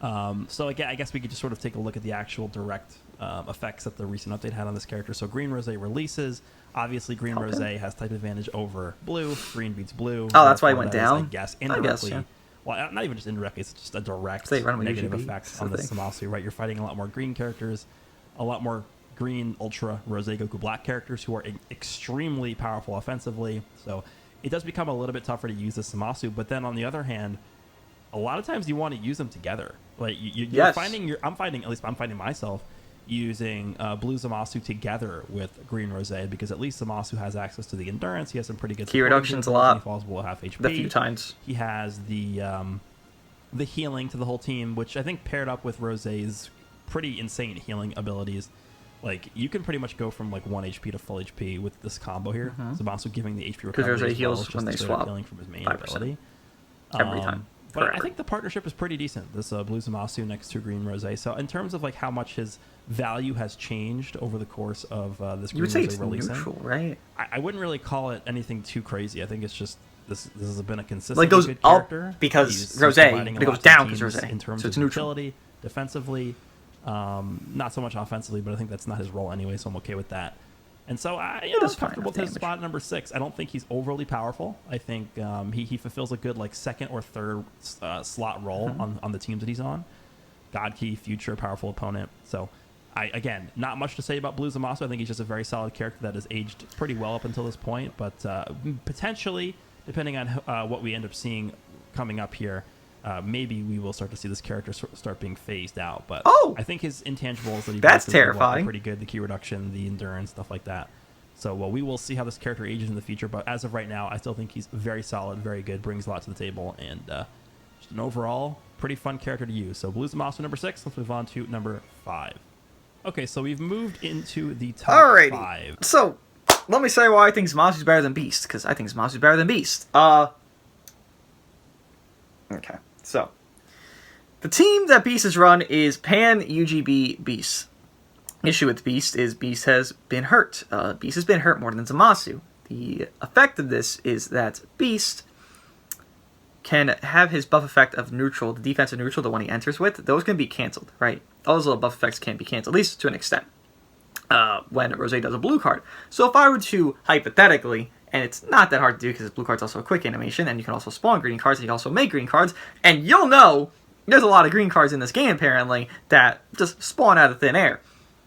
So again, I guess we could just sort of take a look at the actual direct effects that the recent update had on this character. So Green Rose releases. Obviously, Green Rose has type advantage over Blue. Green beats Blue. Oh, that's why it went down? I guess indirectly. Yeah. Well, not even just indirectly. It's just a direct negative effect on the Zamasu, right? You're fighting a lot more green characters, a lot more green Ultra Rose Goku Black characters who are extremely powerful offensively. So it does become a little bit tougher to use the Zamasu. But then on the other hand, a lot of times you want to use them together. Like I'm finding myself using Blue Zamasu together with Green Rose because at least Zamasu has access to the endurance. He has some pretty good key reductions a lot. He falls below half HP. The few times he has the healing to the whole team, which I think paired up with Rose's pretty insane healing abilities. Like you can pretty much go from like 1 HP to full HP with this combo here. Zamasu giving the HP recovery because Rose heals just when they swap healing from his main 5% ability every time. But forever. I think the partnership is pretty decent. This Blue Zamasu next to Green Rose. So in terms of like how much his value has changed over the course of this Green Rose releasing, neutral, right? I wouldn't really call it anything too crazy. I think it's just this has been a consistent like goes good up character. because Rose, but it goes down because Rose. In terms so it's of neutral. utility, defensively, not so much offensively, but I think that's not his role anyway, so I'm okay with that. And so I'm comfortable to his spot at number 6. I don't think he's overly powerful. I think he fulfills a good like second or third slot role on the teams that he's on. God Key, future powerful opponent. So again, not much to say about Blue Zamasu. I think he's just a very solid character that has aged pretty well up until this point. But potentially, depending on what we end up seeing coming up here, maybe we will start to see this character start being phased out. But I think his intangibles that he that's terrifying. Are pretty good. The key reduction, the endurance, stuff like that. So we will see how this character ages in the future. But as of right now, I still think he's very solid, very good, brings a lot to the table, and just an overall pretty fun character to use. So Blue Zamasu number 6. Let's move on to number 5. Okay, so we've moved into the top 5. So let me say why I think Zamasu is better than Beast, because I think Zamasu is better than Beast. Okay. So, the team that Beast has run is Pan UGB Beast. Issue with Beast is Beast has been hurt. Beast has been hurt more than Zamasu. The effect of this is that Beast can have his buff effect of neutral, the defensive neutral, the one he enters with, those can be canceled, right? All those little buff effects can be canceled, at least to an extent, when Rose does a blue card. So if I were to, hypothetically, and it's not that hard to do because blue card's also a quick animation, and you can also spawn green cards, and you can also make green cards, and you'll know there's a lot of green cards in this game, apparently, that just spawn out of thin air.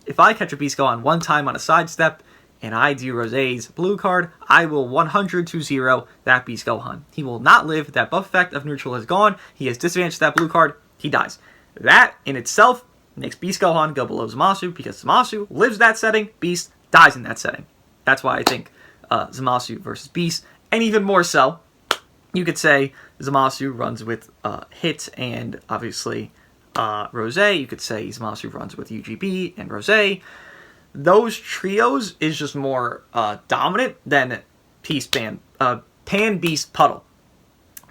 If I catch a Beast Gohan one time on a sidestep, and I do Rose's blue card, I will 100-0 that Beast Gohan. He will not live, that buff effect of neutral is gone, he has disadvantage to that blue card, he dies. That, in itself, makes Beast Gohan go below Zamasu, because Zamasu lives that setting, Beast dies in that setting. That's why I think Zamasu versus Beast, and even more so, you could say Zamasu runs with Hit and obviously Rose. You could say Zamasu runs with UGB and Rose. Those trios is just more dominant than Pan Beast Puddle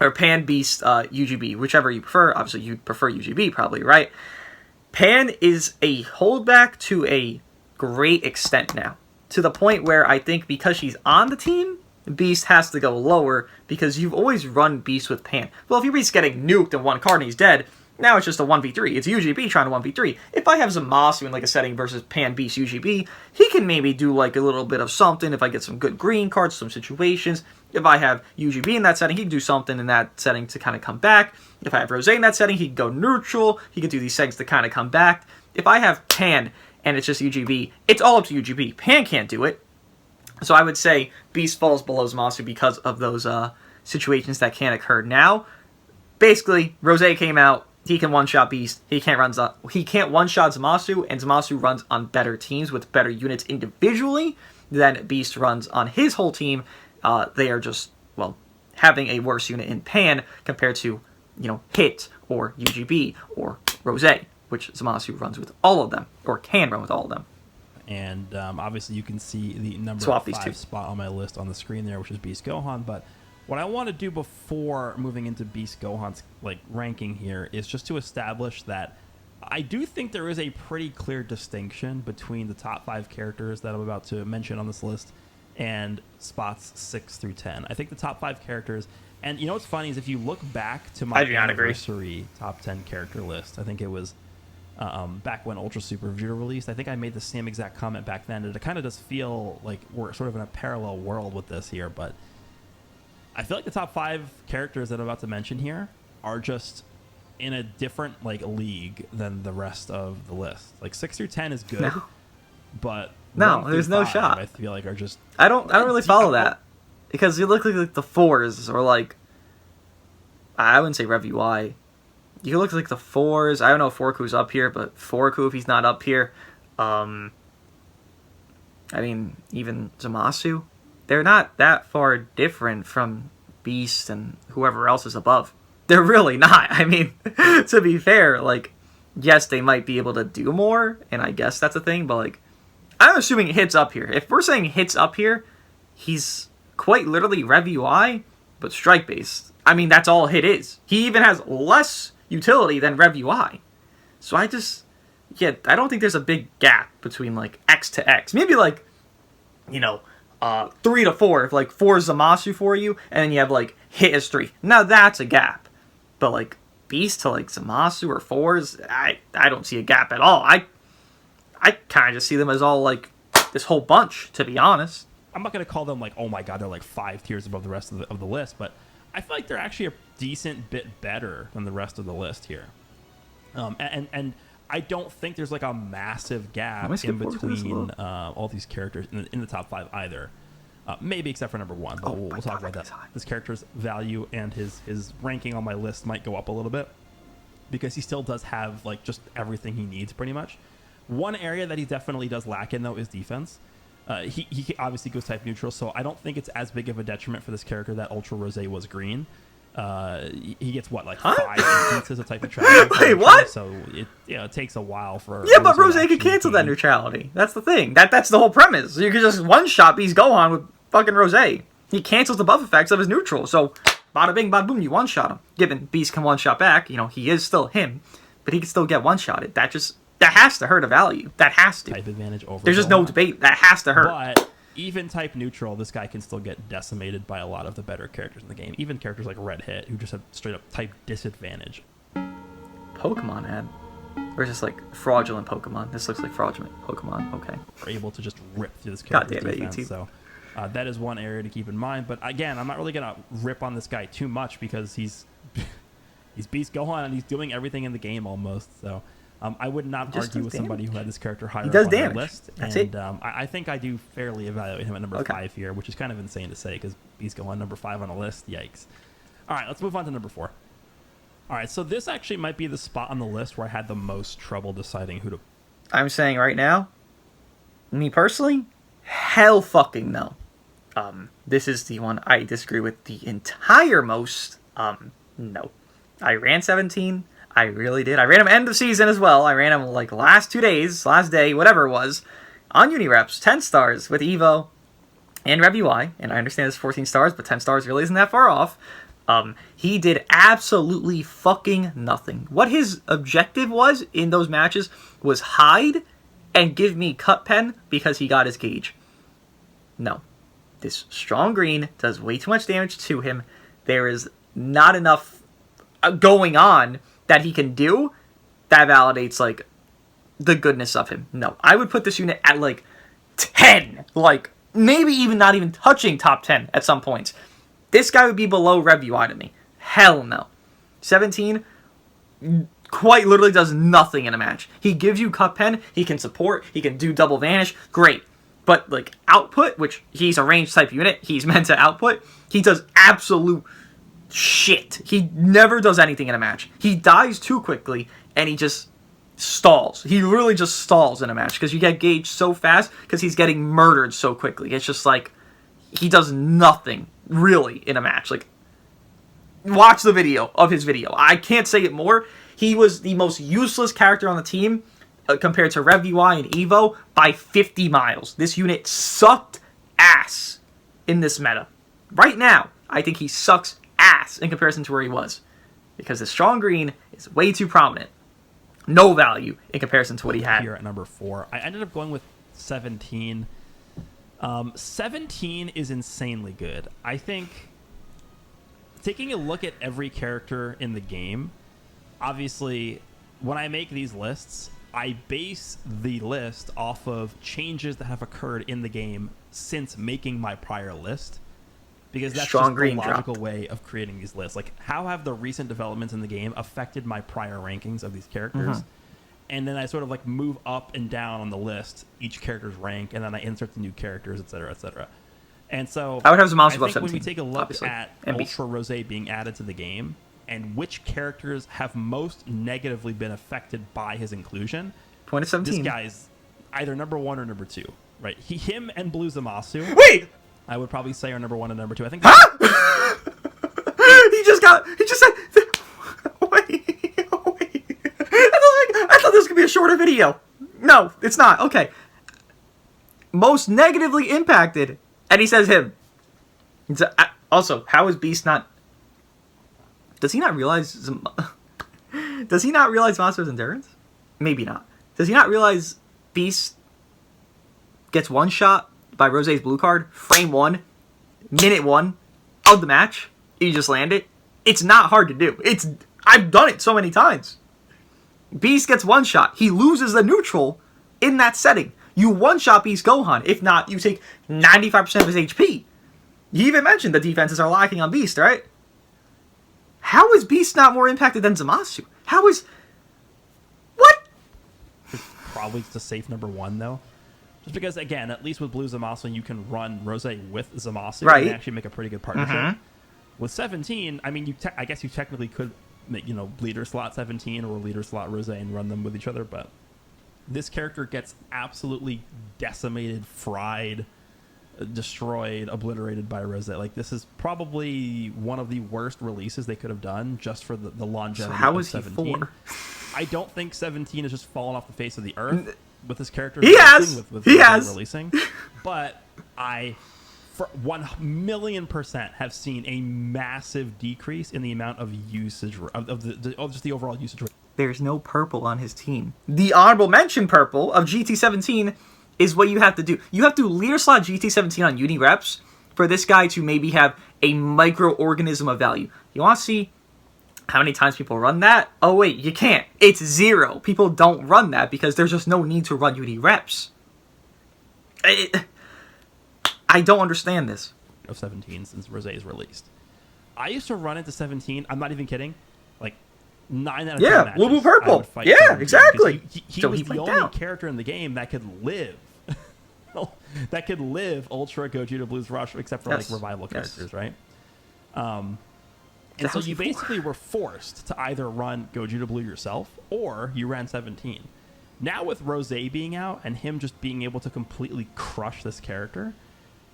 or Pan Beast UGB, whichever you prefer. Obviously, you prefer UGB probably, right? Pan is a holdback to a great extent now. To the point where I think because she's on the team, Beast has to go lower because you've always run Beast with Pan. Well, if your Beast's getting nuked in one card and he's dead, now it's just a 1v3. It's UGB trying to 1v3. If I have Zamasu in like a setting versus Pan Beast UGB, he can maybe do like a little bit of something if I get some good green cards, some situations. If I have UGB in that setting, he can do something in that setting to kind of come back. If I have Rose in that setting, he can go neutral. He can do these settings to kind of come back. If I have Pan and it's just UGB, it's all up to UGB. Pan can't do it. So I would say Beast falls below Zamasu because of those situations that can occur now. Basically, Rose came out, he can one-shot Beast, he can't one-shot Zamasu, and Zamasu runs on better teams with better units individually than Beast runs on his whole team. They are just, well, having a worse unit in Pan compared to, Hit or UGB or Rose, which Zamasu runs with all of them, or can run with all of them. And obviously you can see the number 5 spot on my list on the screen there, which is Beast Gohan. But what I want to do before moving into Beast Gohan's ranking here is just to establish that I do think there is a pretty clear distinction between the top 5 characters that I'm about to mention on this list and spots 6 through 10. I think the top 5 characters, and you know what's funny is if you look back to my anniversary top 10 character list, I think it was back when Ultra Super Vegeta released, I think I made the same exact comment back then. And it kind of does feel like we're sort of in a parallel world with this here, but I feel like the top 5 characters that I'm about to mention here are just in a different like league than the rest of the list. Like 6 through 10 is good, but no, there's no shot. I feel like are just I don't really follow that because you look like the 4s or like I wouldn't say Rev UI. You look like the 4s. I don't know if Forku's up here, but Forku if he's not up here. I mean, even Zamasu. They're not that far different from Beast and whoever else is above. They're really not. I mean, to be fair, like, yes, they might be able to do more, and I guess that's a thing, but, like, I'm assuming Hit's up here. If we're saying Hit's up here, he's quite literally Rev UI, but strike-based. I mean, that's all Hit is. He even has less utility than Rev UI. So I don't think there's a big gap between, like, X to X. Maybe, like, 3 to 4, if, like, 4 is Zamasu for you, and then you have, like, Hit as 3. Now that's a gap. But, like, Beast to, like, Zamasu or 4s, I don't see a gap at all. I kind of just see them as all, like, this whole bunch, to be honest. I'm not going to call them, like, oh my god, they're, like, 5 tiers above the rest of the list, but I feel like they're actually a decent bit better than the rest of the list here. And I don't think there's, like, a massive gap in between all these characters in the top 5 either. Maybe except for number 1, but we'll talk about that. This character's value and his ranking on my list might go up a little bit because he still does have, like, just everything he needs pretty much. One area that he definitely does lack in, though, is defense. He obviously goes type neutral, so I don't think it's as big of a detriment for this character that Ultra Rose was green. He gets what, like 5 instances of type neutrality. Wait, what? So it takes a while for. Yeah, but Rose can cancel that neutrality. That's the thing. That's the whole premise. You can just one shot Beast Gohan with fucking Rose. He cancels the buff effects of his neutral. So bada bing, bada boom, you one shot him. Given Beast can one shot back, he is still him, but he can still get one shotted. That has to hurt a value. That has to. Type advantage over. There's just no debate. That has to hurt. But even type neutral, this guy can still get decimated by a lot of the better characters in the game. Even characters like Red Hit, who just have straight up type disadvantage. Pokemon had. Or just like fraudulent Pokemon. This looks like fraudulent Pokemon. Okay. Are able to just rip through this character's defense. YouTube. So that is one area to keep in mind. But again, I'm not really going to rip on this guy too much because he's Beast Gohan and he's doing everything in the game almost. So I would not argue with somebody who had this character higher up on their list. That's it. I think I do fairly evaluate him at number 5 here, which is kind of insane to say because Beast Gohan number 5 on the list. Yikes. All right, let's move on to number 4. All right, so this actually might be the spot on the list where I had the most trouble deciding who to. I'm saying right now, me personally, hell fucking no. This is the one I disagree with the entire most. No. I ran 17. I really did. I ran him end of season as well. I ran him like last 2 days, last day, whatever it was, on Unireps, 10 stars with Evo and Rev UI. And I understand it's 14 stars, but 10 stars really isn't that far off. He did absolutely fucking nothing. What his objective was in those matches was hide and give me cut pen because he got his gauge. No. This strong green does way too much damage to him. There is not enough going on that he can do that validates, like, the goodness of him. No. I would put this unit at, like, 10. Like, maybe even not even touching top 10 at some points. This guy would be below Rev UI to me. Hell no. 17 quite literally does nothing in a match. He gives you cut pen, he can support, he can do double vanish, great. But, like, output, which he's a ranged type unit, he's meant to output, he does absolute shit. He never does anything in a match. He dies too quickly, and he just stalls. He literally just stalls in a match, because you get gauged so fast, because he's getting murdered so quickly. It's just like, he does nothing, really, in a match. Like, watch the video of his video. I can't say it more. He was the most useless character on the team, compared to Rev UI and Evo, by 50 miles. This unit sucked ass in this meta. Right now, I think he sucks ass in comparison to where he was. Because the strong green is way too prominent. No value in comparison to what he had. Here at number 4. I ended up going with 17. 17 is insanely good. I think taking a look at every character in the game, obviously, when I make these lists, I base the list off of changes that have occurred in the game since making my prior list. Because that's just the logical way of creating these lists. Like, how have the recent developments in the game affected my prior rankings of these characters? And then I sort of like move up and down on the list, each character's rank, and then I insert the new characters, etc., etc. And so I would have Zamasu above 17. When we take a look obviously. at Ultra Rose being added to the game and which characters have most negatively been affected by his inclusion, point of 17. This guy's either number 1 or number 2, right? Him and Blue Zamasu. Wait! I would probably say are number 1 and number 2. I think. Huh? He just said. Wait. I thought this was gonna be a shorter video. No, it's not. Okay. Most negatively impacted, and he says him. Also, how is Beast not? Does he not realize? Does he not realize Monster's endurance? Maybe not. Does he not realize Beast gets one shot by Rose's blue card, frame 1, minute 1 of the match? You just land it. It's not hard to do. I've done it so many times. Beast gets one shot. He loses the neutral in that setting. You one-shot Beast Gohan. If not, you take 95% of his HP. You even mentioned the defenses are lacking on Beast, right? How is Beast not more impacted than Zamasu? How is... What? It's probably the safe number 1, though. Just because, again, at least with Blue Zamasu, you can run Rose with Zamasu right. and actually make a pretty good partnership. With 17, I mean, I guess you technically could make, leader slot 17 or leader slot Rose and run them with each other, but this character gets absolutely decimated, fried, destroyed, obliterated by Rose. Like, this is probably one of the worst releases they could have done just for the longevity so how of is 17. He 4? I don't think 17 has just fallen off the face of the earth with this character. He has. He has. Releasing. But I, for 1,000,000%, have seen a massive decrease in the amount of usage of just the overall usage rate. There's no purple on his team. The honorable mention purple of GT17 is what you have to do. You have to leader slot GT17 on uni reps for this guy to maybe have a microorganism of value. You want to see how many times people run that? Oh wait, you can't. It's 0. People don't run that because there's just no need to run uni reps. I don't understand this. Of 17 since Rose is released. I used to run into 17, I'm not even kidding, like 9 out of 10 matches. Blue purple. Yeah, exactly. He was the only character in the game that could live. That could live Ultra Gogeta Blues Rush, except for like revival characters, right? And so you basically were forced to either run Gogeta Blue yourself or you ran 17. Now with Rose being out and him just being able to completely crush this character,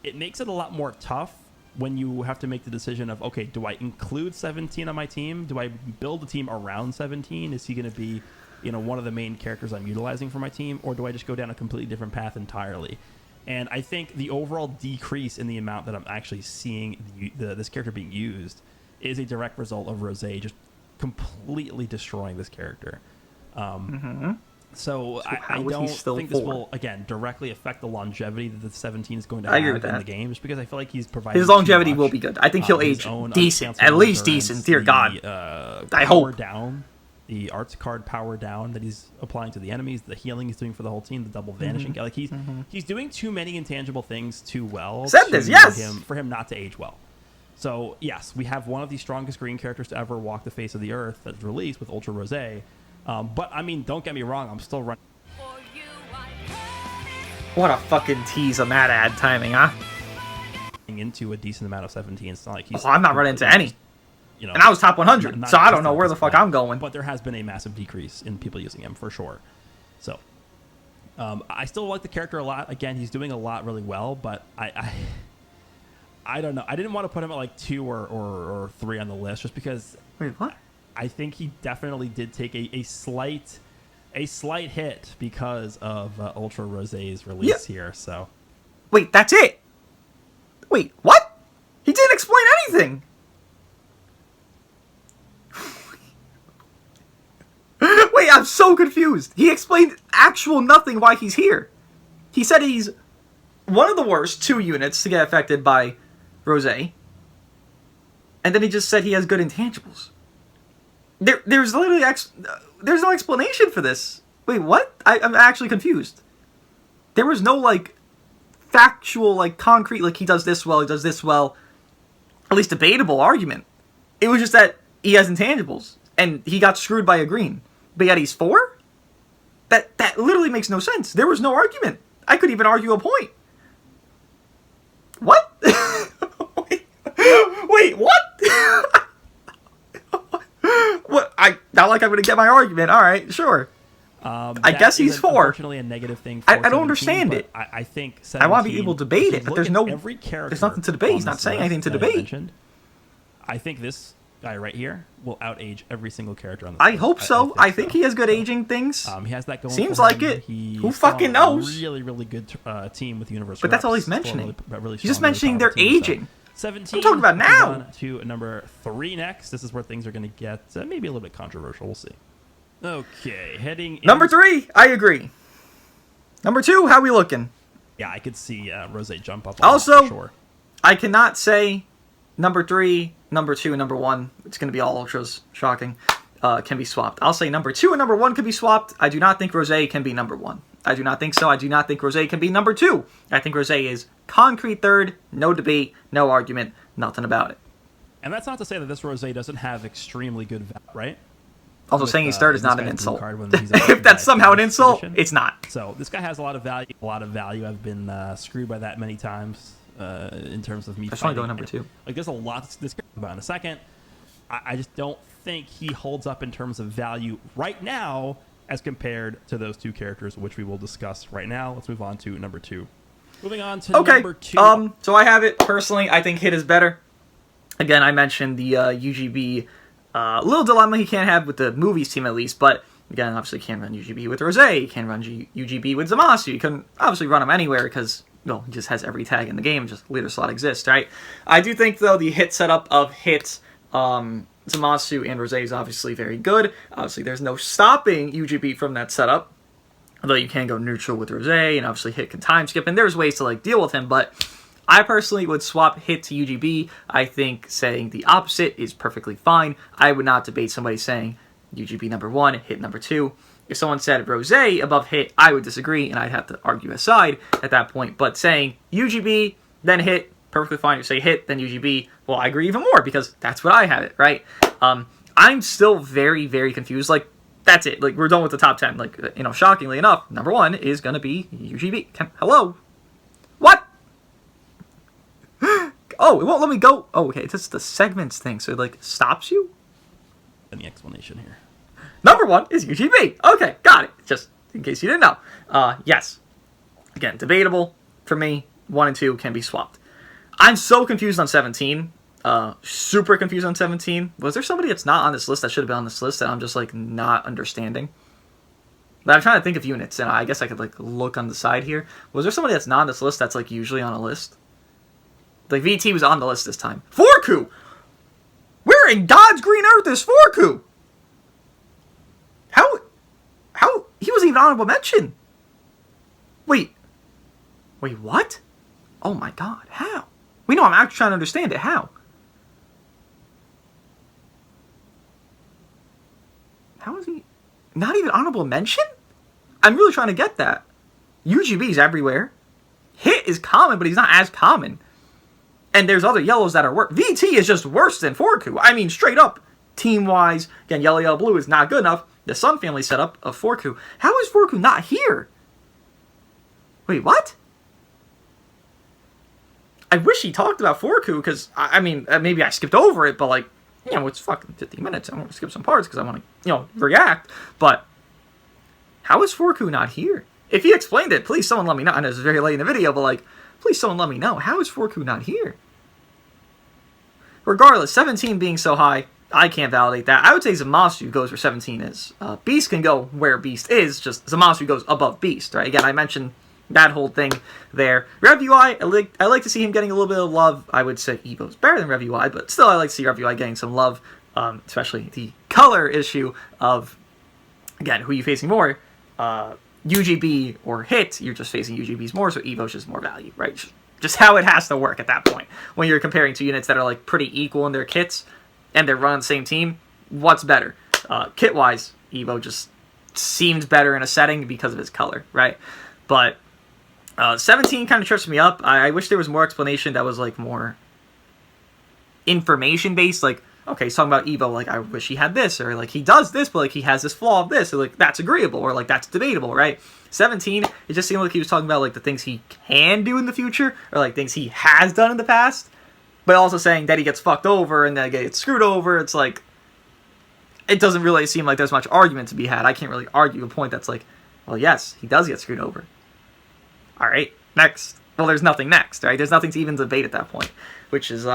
it makes it a lot more tough when you have to make the decision of, okay, do I include 17 on my team? Do I build a team around 17? Is he going to be, one of the main characters I'm utilizing for my team? Or do I just go down a completely different path entirely? And I think the overall decrease in the amount that I'm actually seeing this character being used is a direct result of Rose just completely destroying this character. So I don't think this will, again, directly affect the longevity that the 17 is going to have in the game, just because I feel like he's providing... His longevity will be good. I think he'll age decent. At least decent, dear God. I hope. The arts card power down that he's applying to the enemies, the healing he's doing for the whole team, the double vanishing. Like, he's doing too many intangible things too well for him not to age well. So, yes, we have one of the strongest green characters to ever walk the face of the earth that's released with Ultra Rose. But, I mean, don't get me wrong, I'm still running. What a fucking tease on that ad timing, huh? Into a decent amount of 17. It's not like he's... I'm not running into any. And I was top 100, so I don't know where the fuck I'm going. But there has been a massive decrease in people using him, for sure. So, I still like the character a lot. Again, he's doing a lot really well, but I don't know. I didn't want to put him at like 2 or 3 on the list, just because... Wait, what? I think he definitely did take a slight hit because of Ultra Rose's release here. So, wait, that's it. Wait, what? He didn't explain anything. Wait, I'm so confused. He explained actual nothing why he's here. He said he's one of the worst 2 units to get affected by Rose. And then he just said he has good intangibles. There's literally there's no explanation for this. Wait, what? I'm actually confused. There was no, like, factual, like, concrete, like, he does this well, at least debatable argument. It was just that he has intangibles, and he got screwed by a green. But yet he's 4? That literally makes no sense. There was no argument. I could even argue a point. What? Wait, what? What? Not like I'm going to get my argument. All right, sure. I guess he's 4. Unfortunately, a negative thing. For I don't understand it. I think I want to be able to debate it, but there's nothing to debate. He's not saying anything to debate. I think this guy right here will outage every single character on this I list. hope so. I think he has good aging things. He has that going. Seems for like him. it. He's Who fucking knows? Really, really good team with Universal. But that's all he's mentioning. He's just mentioning they're aging. 17. I'm talking about now. On to number 3 next. This is where things are going to get maybe a little bit controversial. We'll see. Okay, heading number 3. I agree. Number 2. How we looking? Yeah, I could see Rose jump up. Also, for sure. I cannot say number 3, number 2, and number 1. It's going to be all ultras. Shocking. Can be swapped. I'll say number 2 and number 1 can be swapped. I do not think Rose can be number 1. I do not think so. I do not think Rose can be number 2. I think Rose is concrete 3rd. No debate. No argument. Nothing about it. And that's not to say that this Rose doesn't have extremely good value, right? Also, saying he's 3rd is not an insult. If that's somehow an insult, it's not. So this guy has a lot of value. I've been screwed by that many times in terms of me. I just want to go number 2. Like, there's a lot to discuss about in a second. I just don't think he holds up in terms of value right now as compared to those 2 characters, which we will discuss right now. Let's move on to number 2. Moving on to number 2. So I have it personally. I think Hit is better. Again, I mentioned the UGB little dilemma he can't have with the movies team at least, but again, obviously can't run UGB with Rose. He can't run UGB with Zamasu. You can obviously run him anywhere because, well, he just has every tag in the game. Just leader slot exists, right? I do think though the Hit setup of Hit, Zamasu and Rose is obviously very good. Obviously, there's no stopping UGB from that setup. Although you can go neutral with Rose, and obviously Hit can time skip, and there's ways to like deal with him, but I personally would swap Hit to UGB. I think saying the opposite is perfectly fine. I would not debate somebody saying UGB number 1, Hit number 2. If someone said Rose above Hit, I would disagree, and I'd have to argue aside at that point. But saying UGB, then Hit, perfectly fine. You say Hit, then UGB, well, I agree even more, because that's what I have it, right? I'm still very, very confused. Like, that's it. Like, we're done with the top 10. Like, you know, shockingly enough, number 1 is going to be UGB. Hello? What? Oh, it won't let me go. Oh, okay, it's just the segments thing, so it, like, stops you? And the explanation here. Number 1 is UGB. Okay, got it. Just in case you didn't know. Yes. Again, debatable for me. 1 and 2 can be swapped. I'm so confused on 17. Super confused on 17. Was there somebody that's not on this list that should have been on this list that I'm just, like, not understanding? But I'm trying to think of units, and I guess I could, like, look on the side here. Was there somebody that's not on this list that's, like, usually on a list? Like, VT was on the list this time. Forku! Where in God's green earth is Forku? How? He wasn't even honorable mention. Wait, what? Oh my God, how? We know I'm actually trying to understand it. How? How is he not even honorable mention? I'm really trying to get that. UGB is everywhere. Hit is common, but he's not as common. And there's other yellows that are worse. VT is just worse than Forku. I mean, straight up, team-wise, again, yellow, yellow, blue is not good enough. The Sun family setup of Forku. How is Forku not here? Wait, what? I wish he talked about Forku, because, I mean, maybe I skipped over it, but, like, you know, it's fucking 50 minutes. I'm going to skip some parts because I want to, you know, react. But how is Forku not here? If he explained it, please someone let me know. I know it's very late in the video, but, like, please someone let me know. How is Forku not here? Regardless, 17 being so high, I can't validate that. I would say Zamasu goes where 17 is. Beast can go where Beast is, just Zamasu goes above Beast, right? Again, I mentioned that whole thing there. Rev UI, I like to see him getting a little bit of love. I would say Evo's better than Rev UI, but still I like to see Rev UI getting some love, especially the color issue of again, who are you facing more? UGB or Hit, you're just facing UGBs more, so Evo's just more value, right? Just how it has to work at that point. When you're comparing two units that are like pretty equal in their kits, and they're running the same team, what's better? Kit-wise, Evo just seems better in a setting because of his color, right? But 17 kind of trips me up. I wish there was more explanation that was like more information-based, like, okay, he's talking about Evo, like, I wish he had this, or, like, he does this, but, like, he has this flaw of this, or, like, that's agreeable, or, like, that's debatable, right? 17, it just seemed like he was talking about, like, the things he can do in the future, or, like, things he has done in the past, but also saying that he gets fucked over and that he gets screwed over. It's, like, it doesn't really seem like there's much argument to be had. I can't really argue a point that's like, well, yes, he does get screwed over. All right, next. Well, there's nothing next, right? There's nothing to even debate at that point, which is,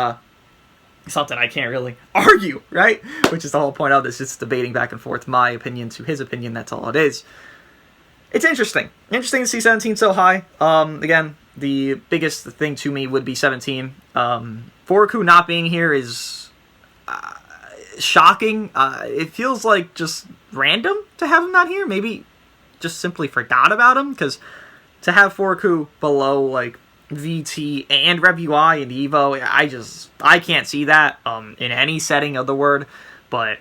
something I can't really argue, right? Which is the whole point of this. It's debating back and forth, my opinion to his opinion. That's all it is. It's interesting. Interesting to see 17 so high. Again, the biggest thing to me would be 17. Goku not being here is shocking. It feels like just random to have him not here. Maybe just simply forgot about him, because to have Goku below, like, VT and Rep UI and Evo, I can't see that in any setting of the word, but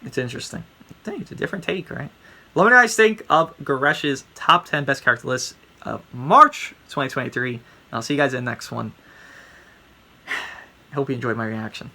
it's interesting. I think it's a different take, right? Let me know what you guys think of Goresh's top 10 best character lists of March 2023. I'll see you guys in the next one. I hope you enjoyed my reaction.